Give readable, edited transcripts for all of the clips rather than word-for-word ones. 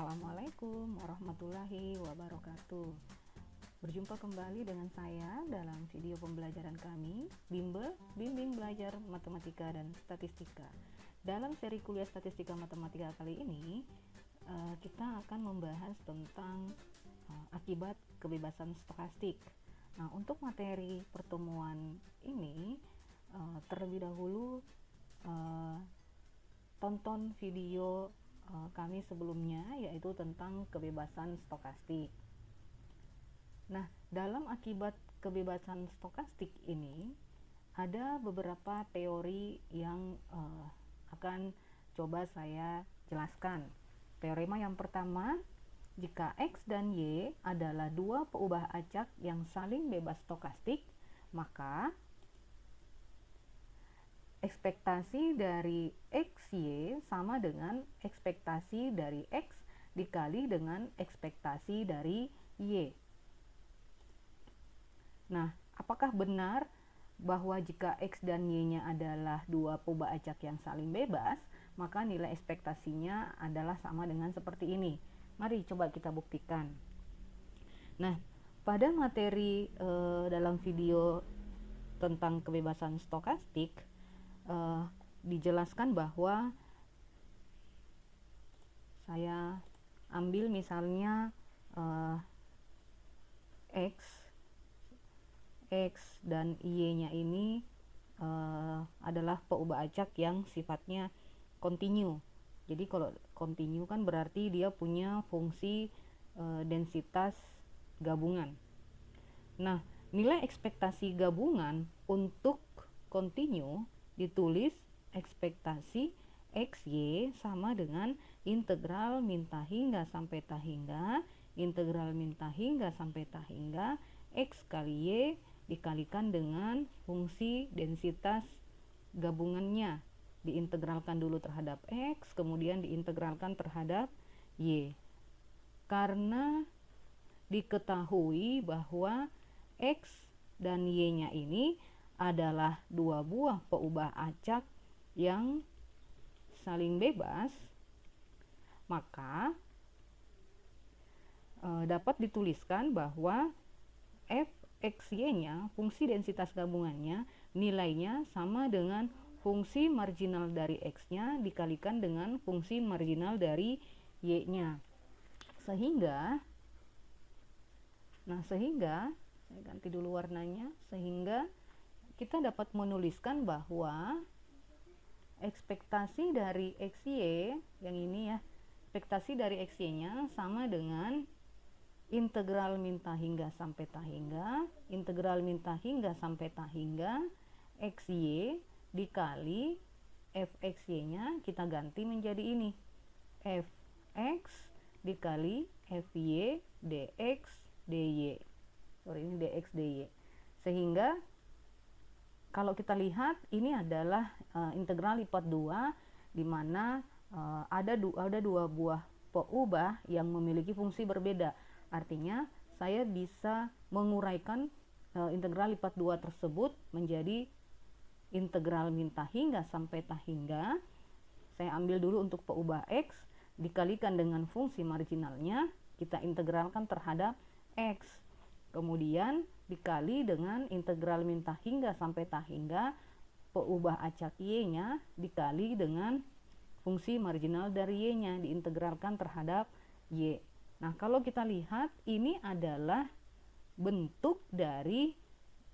Assalamualaikum warahmatullahi wabarakatuh. Berjumpa kembali dengan saya dalam video pembelajaran kami, Bimbing Belajar Matematika dan Statistika. Dalam seri kuliah Statistika Matematika kali ini, kita akan membahas tentang akibat kebebasan stokastik. Nah, untuk materi pertemuan ini, terlebih dahulu tonton video kami sebelumnya, yaitu tentang kebebasan stokastik. Nah, dalam akibat kebebasan stokastik ini ada beberapa teori yang akan coba saya jelaskan. Teorema yang pertama, jika X dan Y adalah dua peubah acak yang saling bebas stokastik, maka ekspektasi dari XY sama dengan ekspektasi dari X dikali dengan ekspektasi dari Y. Nah, apakah benar bahwa jika X dan Y-nya adalah dua peubah acak yang saling bebas, maka nilai ekspektasinya adalah sama dengan seperti ini? Mari coba kita buktikan. Nah, pada materi dalam video tentang kebebasan stokastik, dijelaskan bahwa saya ambil misalnya X dan Y-nya ini adalah peubah acak yang sifatnya kontinu. Jadi kalau kontinu kan berarti dia punya fungsi densitas gabungan. Nah, nilai ekspektasi gabungan untuk kontinu ditulis ekspektasi XY sama dengan integral min ta hingga sampai ta hingga integral min ta hingga sampai ta hingga X kali Y dikalikan dengan fungsi densitas gabungannya, diintegralkan dulu terhadap X, kemudian diintegralkan terhadap Y. Karena diketahui bahwa X dan Y-nya ini adalah dua buah peubah acak yang saling bebas, maka dapat dituliskan bahwa fxy-nya, fungsi densitas gabungannya, nilainya sama dengan fungsi marginal dari x-nya dikalikan dengan fungsi marginal dari y-nya. Sehingga saya ganti dulu warnanya, sehingga kita dapat menuliskan bahwa ekspektasi dari XY yang ini ya, ekspektasi dari XY-nya sama dengan integral min ta hingga sampai ta hingga integral min ta hingga sampai ta hingga XY dikali fxy-nya kita ganti menjadi ini, fx dikali fy dx dy. Ini dx dy. Sehingga kalau kita lihat ini adalah integral lipat 2, di mana ada dua buah peubah yang memiliki fungsi berbeda. Artinya saya bisa menguraikan integral lipat 2 tersebut menjadi integral min ta hingga sampai ta hingga. Saya ambil dulu untuk peubah X dikalikan dengan fungsi marginalnya, kita integralkan terhadap X. Kemudian dikali dengan integral min ta hingga sampai ta hingga peubah acak Y-nya dikali dengan fungsi marginal dari Y-nya diintegralkan terhadap Y. Nah, kalau kita lihat ini adalah bentuk dari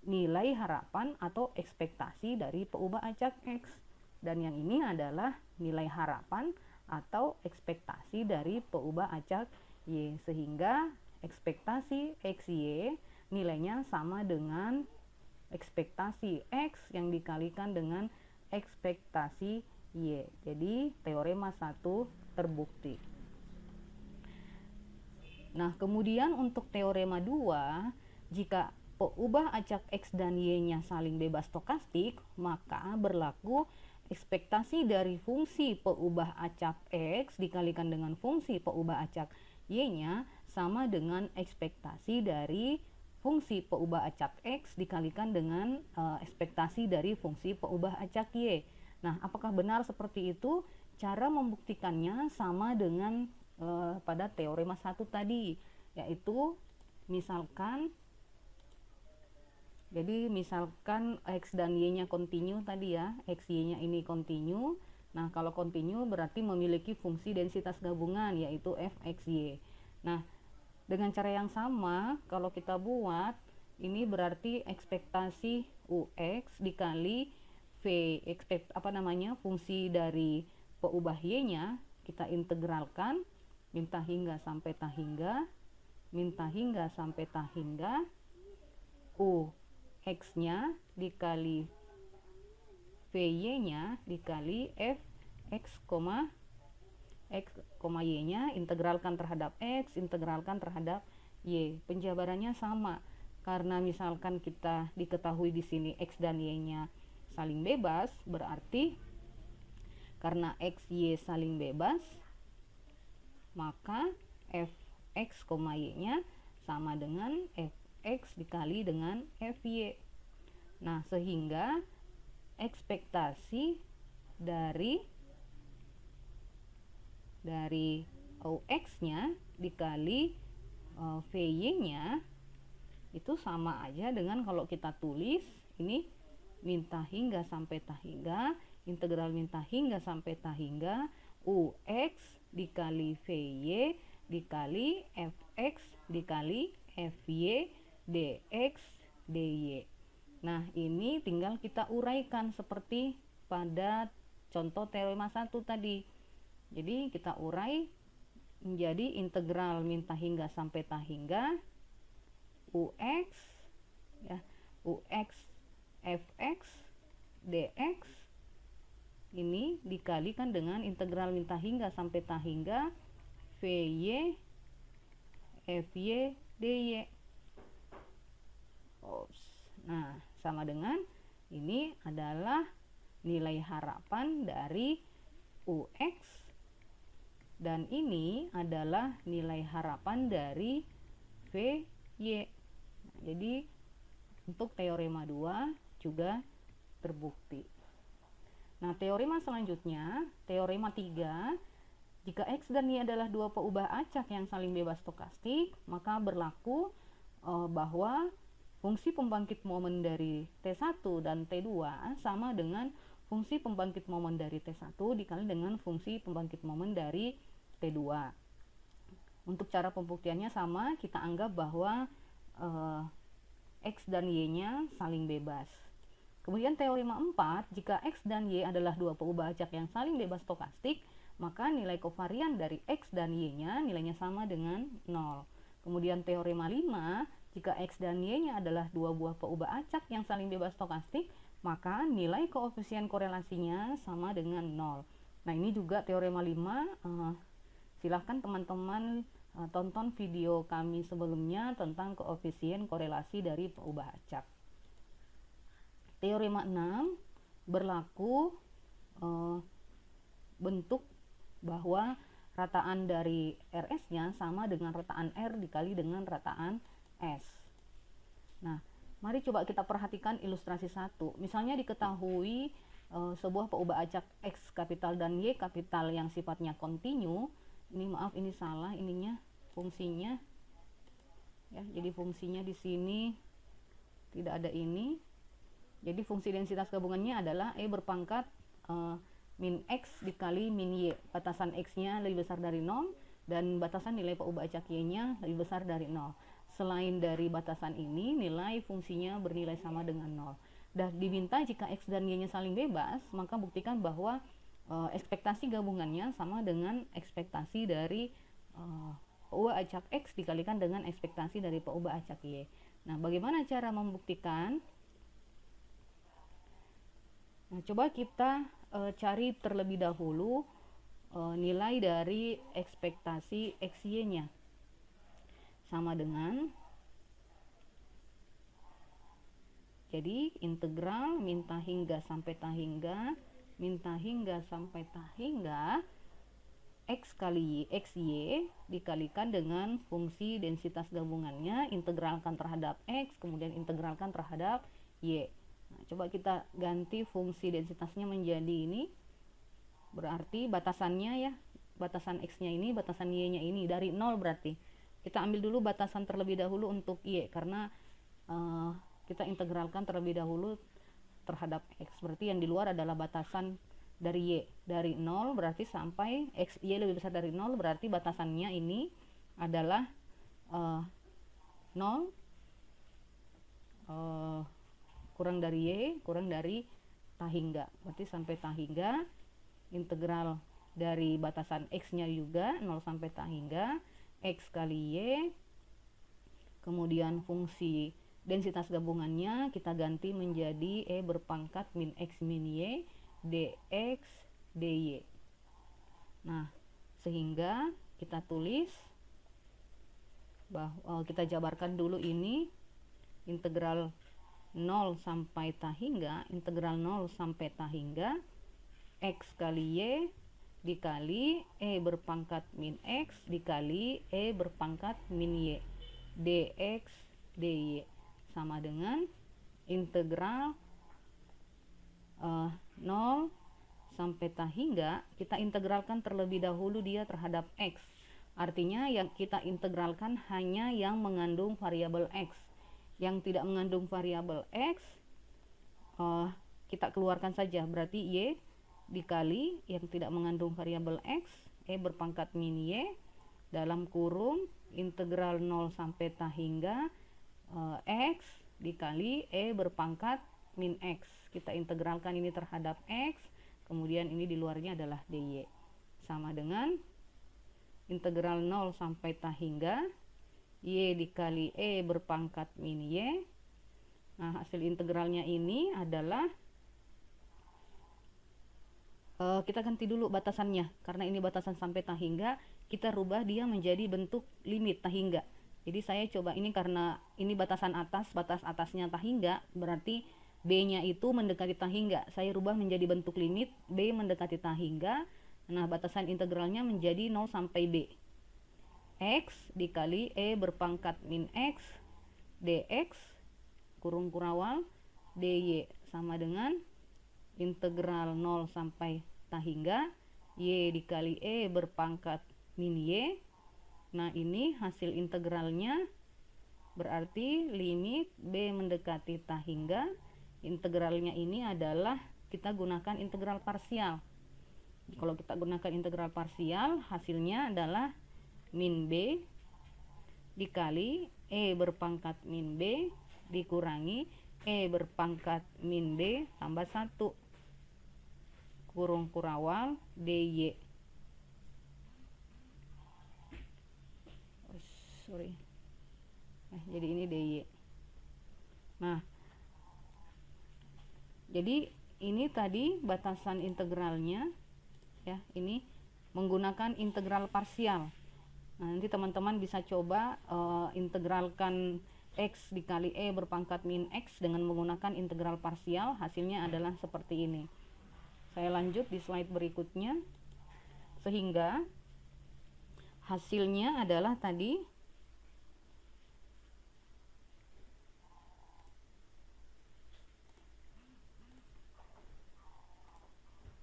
nilai harapan atau ekspektasi dari peubah acak X, dan yang ini adalah nilai harapan atau ekspektasi dari peubah acak Y, sehingga ekspektasi XY nilainya sama dengan ekspektasi X yang dikalikan dengan ekspektasi Y. Jadi teorema 1 terbukti. Nah, kemudian untuk teorema 2, jika peubah acak X dan Y-nya saling bebas stokastik, maka berlaku ekspektasi dari fungsi peubah acak X dikalikan dengan fungsi peubah acak Y-nya sama dengan ekspektasi dari fungsi peubah acak X dikalikan dengan ekspektasi dari fungsi peubah acak Y. Nah, apakah benar seperti itu? Cara membuktikannya sama dengan pada teorema 1 tadi, yaitu misalkan X dan Y-nya kontinu tadi ya, X, Y-nya ini kontinu. Nah, kalau kontinu berarti memiliki fungsi densitas gabungan, yaitu Fxy. Nah, dengan cara yang sama, kalau kita buat, ini berarti ekspektasi Ux dikali fungsi dari peubah Y-nya, kita integralkan, minta hingga sampai tahingga, X-nya dikali Vy-nya dikali Fx, Y-nya, integralkan terhadap X, integralkan terhadap Y. Penjabarannya sama, karena misalkan kita diketahui di sini X dan Y-nya saling bebas, berarti karena X, Y saling bebas, maka Fx, Y-nya sama dengan Fx dikali dengan Fy. Nah, sehingga ekspektasi dari Ux-nya dikali Vy-nya itu sama aja dengan kalau kita tulis ini minta hingga sampai tahingga, integral minta hingga sampai tahingga Ux dikali Vy dikali Fx dikali Fy dx dy. Nah, ini tinggal kita uraikan seperti pada contoh teorema 1 tadi. Jadi kita urai menjadi integral minta hingga sampai tahingga Ux ya, Ux Fx dx ini dikalikan dengan integral minta hingga sampai tahingga Vy Fy dy. Nah, sama dengan ini adalah nilai harapan dari Ux dan ini adalah nilai harapan dari Vy. Jadi untuk teorema 2 juga terbukti. Nah, teorema selanjutnya, teorema 3, jika X dan Y adalah dua peubah acak yang saling bebas stokastik, maka berlaku bahwa fungsi pembangkit momen dari T1 dan T2 sama dengan fungsi pembangkit momen dari T1 dikali dengan fungsi pembangkit momen dari T2. Untuk cara pembuktiannya sama, kita anggap bahwa X dan Y-nya saling bebas. Kemudian teorema 4, jika X dan Y adalah dua peubah acak yang saling bebas stokastik, maka nilai kovarian dari X dan Y-nya nilainya sama dengan 0. Kemudian teorema 5, jika X dan Y-nya adalah dua buah peubah acak yang saling bebas stokastik, maka nilai koefisien korelasinya sama dengan 0. Nah, ini juga teorema 5. Silahkan teman-teman tonton video kami sebelumnya tentang koefisien korelasi dari peubah acak. Teorema 6 berlaku bentuk bahwa rataan dari RS-nya sama dengan rataan R dikali dengan rataan S. Nah, mari coba kita perhatikan ilustrasi 1. Misalnya diketahui sebuah peubah acak X kapital dan Y kapital yang sifatnya kontinu. Ini maaf, ini salah ininya, fungsinya. Ya, jadi fungsinya di sini tidak ada ini. Jadi fungsi densitas gabungannya adalah E berpangkat min X dikali min Y. Batasan X-nya lebih besar dari 0 dan batasan nilai peubah acak Y-nya lebih besar dari 0. Selain dari batasan ini, nilai fungsinya bernilai sama dengan 0. Dan diminta jika X dan Y-nya saling bebas, maka buktikan bahwa ekspektasi gabungannya sama dengan ekspektasi dari peubah acak X dikalikan dengan ekspektasi dari peubah acak Y. Nah, bagaimana cara membuktikan? Nah, coba kita cari terlebih dahulu nilai dari ekspektasi XY-nya. Sama dengan, jadi integral minta hingga sampai tahingga X kali XY dikalikan dengan fungsi densitas gabungannya, integralkan terhadap X, kemudian integralkan terhadap Y. Nah, coba kita ganti fungsi densitasnya menjadi ini, berarti batasannya ya, batasan X-nya ini, batasan Y-nya ini dari 0 berarti. Kita ambil dulu batasan terlebih dahulu untuk Y, karena kita integralkan terlebih dahulu terhadap X. Berarti yang di luar adalah batasan dari Y. Dari 0 berarti sampai X, Y lebih besar dari 0, berarti batasannya ini adalah 0 kurang dari Y, kurang dari tahingga. Berarti sampai tahingga, integral dari batasan X-nya juga 0 sampai tahingga, X kali Y, kemudian fungsi densitas gabungannya kita ganti menjadi E berpangkat min X min Y dx dy. Nah, sehingga kita tulis bahwa kita jabarkan dulu ini integral 0 sampai tahingga, integral 0 sampai tahingga X kali Y dikali E berpangkat min X dikali E berpangkat min Y dx dy sama dengan integral 0 sampai tahingga, kita integralkan terlebih dahulu dia terhadap X. Artinya yang kita integralkan hanya yang mengandung variabel X. Yang tidak mengandung variabel X kita keluarkan saja, berarti Y dikali yang tidak mengandung variabel X, E berpangkat min Y dalam kurung integral 0 sampai tahingga X dikali E berpangkat min X. Kita integralkan ini terhadap X, kemudian ini di luarnya adalah dy, sama dengan integral 0 sampai tahingga Y dikali E berpangkat min Y. Nah, hasil integralnya ini adalah kita ganti dulu batasannya, karena ini batasan sampai tahingga, kita rubah dia menjadi bentuk limit tahingga. Jadi saya coba ini, karena ini batasan atas, batas atasnya tahingga, berarti B-nya itu mendekati tahingga. Saya rubah menjadi bentuk limit B mendekati tahingga. Nah, batasan integralnya menjadi 0 sampai B. X dikali E berpangkat min X dx kurung kurawal dy sama dengan integral 0 sampai tahingga Y dikali E berpangkat min Y. Nah, ini hasil integralnya berarti limit B mendekati tahingga. Integralnya ini adalah kita gunakan integral parsial. Kalau kita gunakan integral parsial, hasilnya adalah min B dikali E berpangkat min B dikurangi E berpangkat min B tambah 1 kurung kurawal dy. Jadi ini dy. Nah, jadi ini tadi batasan integralnya ya, ini menggunakan integral parsial. Nah, nanti teman-teman bisa coba integralkan X dikali E berpangkat min X dengan menggunakan integral parsial, hasilnya adalah seperti ini. Saya lanjut di slide berikutnya. Sehingga hasilnya adalah tadi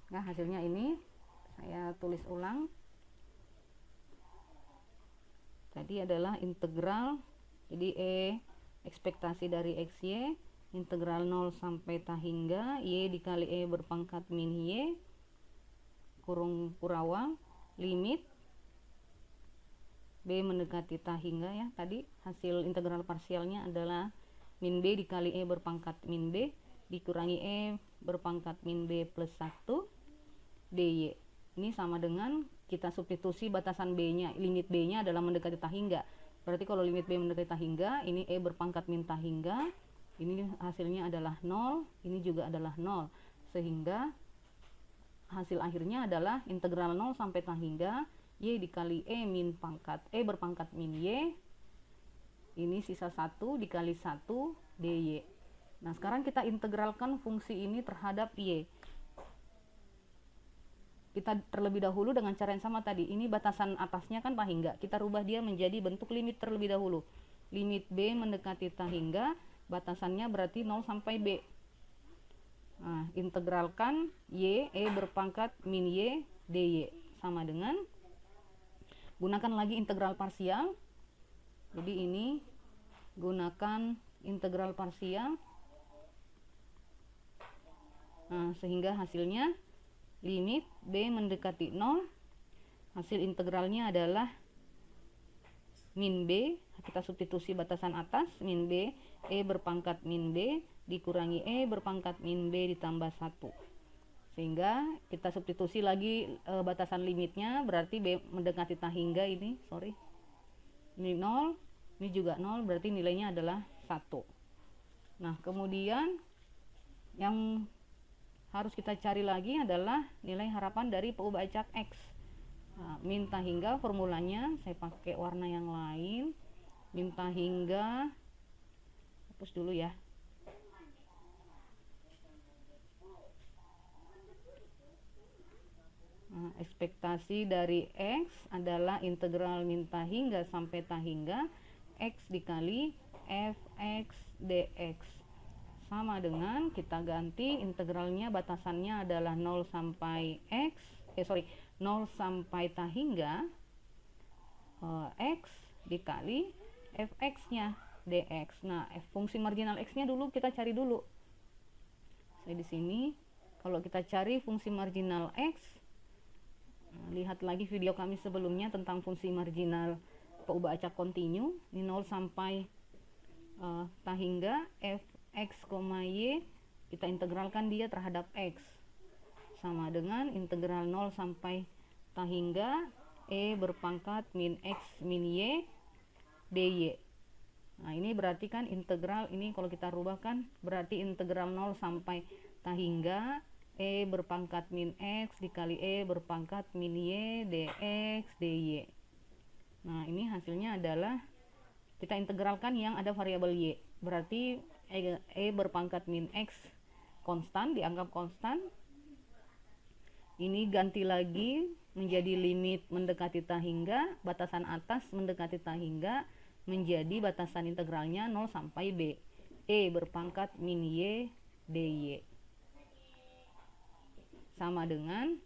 nah, hasilnya ini saya tulis ulang. Tadi adalah integral, jadi E ekspektasi dari XY, integral 0 sampai tahingga Y dikali E berpangkat min Y kurung kurawal limit B mendekati tahingga ya. Tadi hasil integral parsialnya adalah min B dikali E berpangkat min B dikurangi E berpangkat min B plus 1 dy. Ini sama dengan kita substitusi batasan B-nya, limit B-nya adalah mendekati tahingga. Berarti kalau limit B mendekati tahingga, ini E berpangkat min tahingga, ini hasilnya adalah 0, ini juga adalah 0. Sehingga hasil akhirnya adalah integral 0 sampai tahingga Y dikali E min pangkat E berpangkat min Y. Ini sisa 1 dikali 1 dy. Nah, sekarang kita integralkan fungsi ini terhadap Y. Kita terlebih dahulu dengan cara yang sama tadi. Ini batasan atasnya kan tahingga. Kita rubah dia menjadi bentuk limit terlebih dahulu. Limit B mendekati tahingga, batasannya berarti 0 sampai B. Nah, integralkan Y, E berpangkat min Y, dy. Sama dengan gunakan lagi integral parsial. Jadi ini gunakan integral parsial. Nah, sehingga hasilnya limit B mendekati 0, hasil integralnya adalah min B, kita substitusi batasan atas, min B, E berpangkat min B dikurangi E berpangkat min B ditambah 1. Sehingga kita substitusi lagi batasan limitnya, berarti B mendekati tahingga ini, ini 0, ini juga 0, berarti nilainya adalah 1. Nah, kemudian yang harus kita cari lagi adalah nilai harapan dari peubah acak X. Nah, min tahingga formulanya saya pakai warna yang lain. Min tahingga, hapus dulu ya. Nah, ekspektasi dari X adalah integral min tahingga sampai tahingga X dikali fx dx, sama dengan kita ganti integralnya, batasannya adalah 0 sampai X, 0 sampai tahingga X dikali fx nya dx. Nah, fungsi marginal X nya dulu kita cari dulu. Saya di sini kalau kita cari fungsi marginal X, lihat lagi video kami sebelumnya tentang fungsi marginal peubah acak kontinu. Ini 0 sampai tahingga fx, y, kita integralkan dia terhadap X, sama dengan integral 0 sampai tahingga E berpangkat min X min Y dy. Nah, ini berarti kan integral ini kalau kita rubahkan berarti integral 0 sampai tahingga E berpangkat min X dikali E berpangkat min Y dx dy. Nah, ini hasilnya adalah kita integralkan yang ada variabel Y, berarti E berpangkat min X konstan, dianggap konstan. Ini ganti lagi menjadi limit mendekati tahingga, batasan atas mendekati tahingga menjadi batasan integralnya 0 sampai B, E berpangkat min Y dy. Sama dengan,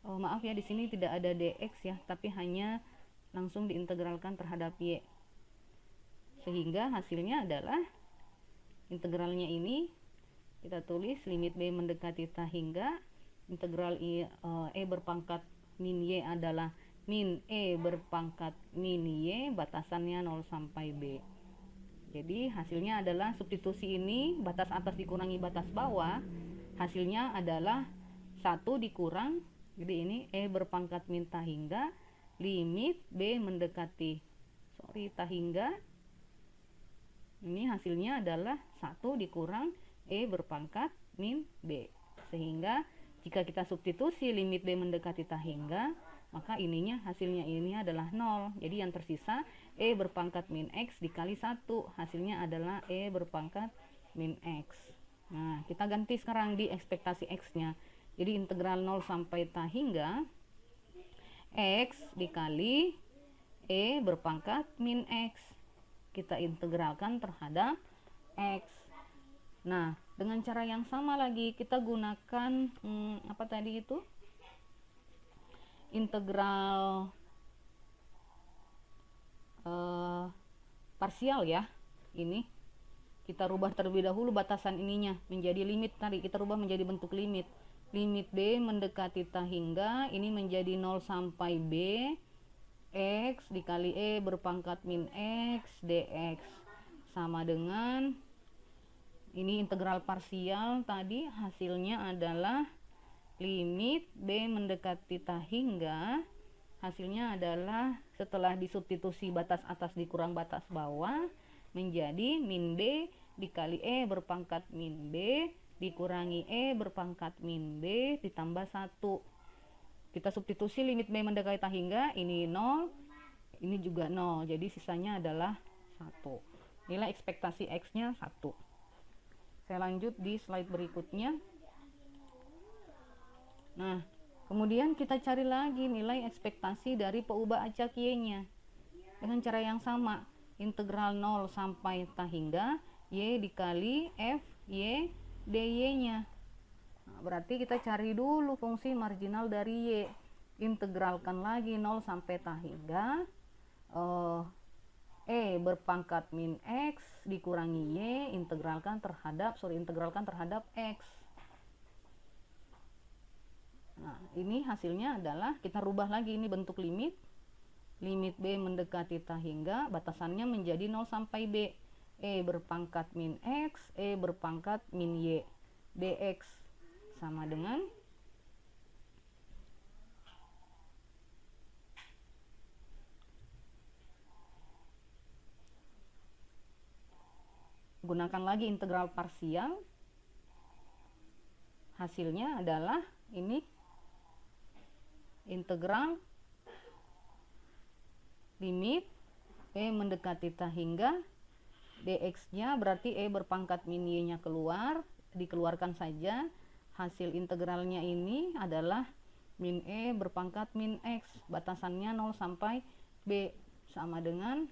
maaf ya, di sini tidak ada dx ya, tapi hanya langsung diintegralkan terhadap Y, sehingga hasilnya adalah integralnya ini kita tulis limit B mendekati tahingga, integral E berpangkat min Y adalah min E berpangkat min Y, batasannya 0 sampai B. Jadi hasilnya adalah substitusi ini, batas atas dikurangi batas bawah, hasilnya adalah 1 dikurang, jadi ini E berpangkat min tahingga, limit B mendekati tahingga, ini hasilnya adalah 1 dikurang E berpangkat min B. Sehingga jika kita substitusi limit B mendekati tahingga, maka ininya hasilnya ini adalah 0. Jadi yang tersisa E berpangkat min X dikali 1, hasilnya adalah E berpangkat min X. Nah, kita ganti sekarang di ekspektasi X nya. Jadi integral 0 sampai tahingga X dikali E berpangkat min X, kita integralkan terhadap X. Nah, dengan cara yang sama lagi kita gunakan apa tadi itu, integral parsial ya. Ini kita rubah terlebih dahulu batasan ininya menjadi limit, tadi kita rubah menjadi bentuk limit. Limit B mendekati tahingga ini menjadi 0 sampai B, X dikali E berpangkat min X dx, sama dengan ini integral parsial tadi, hasilnya adalah limit B mendekati tahingga, hasilnya adalah setelah disubstitusi batas atas dikurang batas bawah menjadi min B dikali E berpangkat min B dikurangi E berpangkat min B ditambah 1. Kita substitusi limit B mendekati tahingga, ini 0, ini juga 0, jadi sisanya adalah 1. Nilai ekspektasi X nya 1. Saya lanjut di slide berikutnya. Nah, kemudian kita cari lagi nilai ekspektasi dari peubah acak Y nya dengan cara yang sama, integral 0 sampai tahingga Y dikali F Y dy nya. Nah, berarti kita cari dulu fungsi marginal dari Y. integralkan lagi 0 sampai ta hingga E berpangkat min X dikurangi Y, integralkan terhadap X. Nah, ini hasilnya adalah kita rubah lagi ini bentuk limit. Limit B mendekati ta hingga batasannya menjadi 0 sampai B. E berpangkat min X, E berpangkat min Y. dx sama dengan gunakan lagi integral parsial. Hasilnya adalah ini integral limit E mendekati ta hingga dx-nya berarti E berpangkat min Y-nya keluar, dikeluarkan saja. Hasil integralnya ini adalah min E berpangkat min X, batasannya 0 sampai B, sama dengan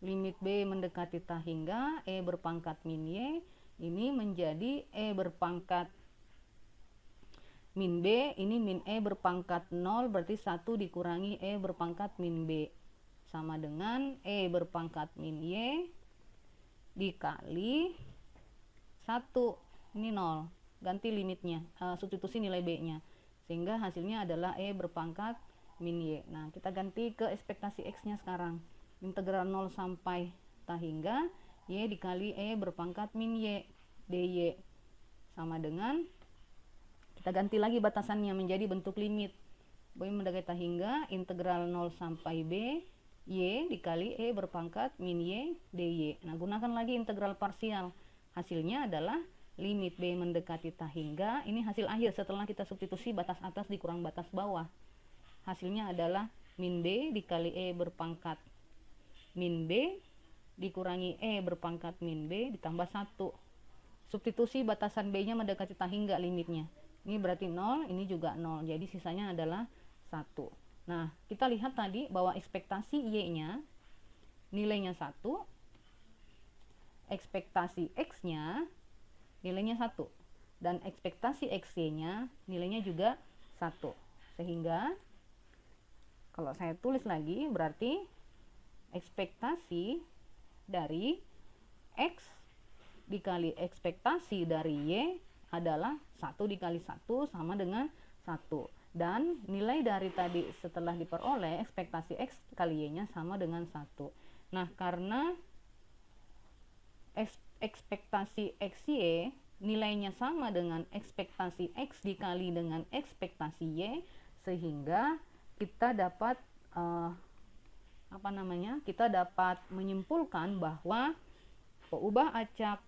limit B mendekati ta hingga E berpangkat min Y, ini menjadi E berpangkat min B, ini min E berpangkat 0, berarti 1 dikurangi E berpangkat min B, sama dengan E berpangkat min Y dikali 1, ini 0, ganti limitnya, substitusi nilai B nya, sehingga hasilnya adalah E berpangkat min Y. Nah, kita ganti ke ekspektasi X nya sekarang, integral 0 sampai ta hingga Y dikali E berpangkat min Y dy, sama dengan kita ganti lagi batasannya menjadi bentuk limit B mendekati ta hingga integral 0 sampai B Y dikali E berpangkat min Y dy. Nah, gunakan lagi integral parsial. Hasilnya adalah limit B mendekati ta hingga, ini hasil akhir setelah kita substitusi batas atas dikurang batas bawah. Hasilnya adalah min B dikali E berpangkat min B dikurangi E berpangkat min B ditambah 1. Substitusi batasan B nya mendekati ta hingga limitnya. Ini berarti 0, ini juga 0. Jadi sisanya adalah 1. Nah, kita lihat tadi bahwa ekspektasi Y-nya nilainya 1, ekspektasi X-nya nilainya 1, dan ekspektasi XY-nya nilainya juga 1. Sehingga kalau saya tulis lagi berarti ekspektasi dari X dikali ekspektasi dari Y adalah 1 dikali 1 sama dengan 1. Dan nilai dari tadi setelah diperoleh ekspektasi X kali Y-nya sama dengan 1. Nah, karena ekspektasi XY nilainya sama dengan ekspektasi X dikali dengan ekspektasi Y, sehingga kita dapat kita dapat menyimpulkan bahwa peubah acak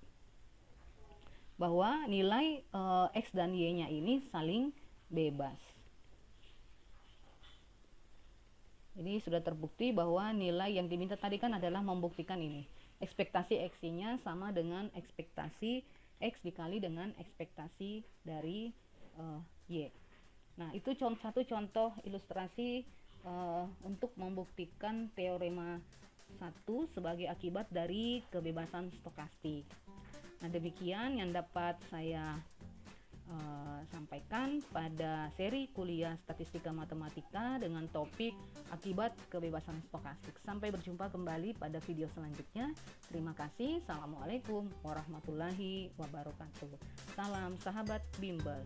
bahwa nilai X dan Y-nya ini saling bebas. Jadi sudah terbukti bahwa nilai yang diminta tadi kan adalah membuktikan ini. Ekspektasi X-nya sama dengan ekspektasi X dikali dengan ekspektasi dari Y. Nah, itu satu contoh ilustrasi untuk membuktikan teorema 1 sebagai akibat dari kebebasan stokastik. Nah, demikian yang dapat saya sampaikan pada seri kuliah Statistika Matematika dengan topik akibat kebebasan stokastik. Sampai berjumpa kembali pada video selanjutnya. Terima kasih. Assalamualaikum warahmatullahi wabarakatuh. Salam sahabat bimbel.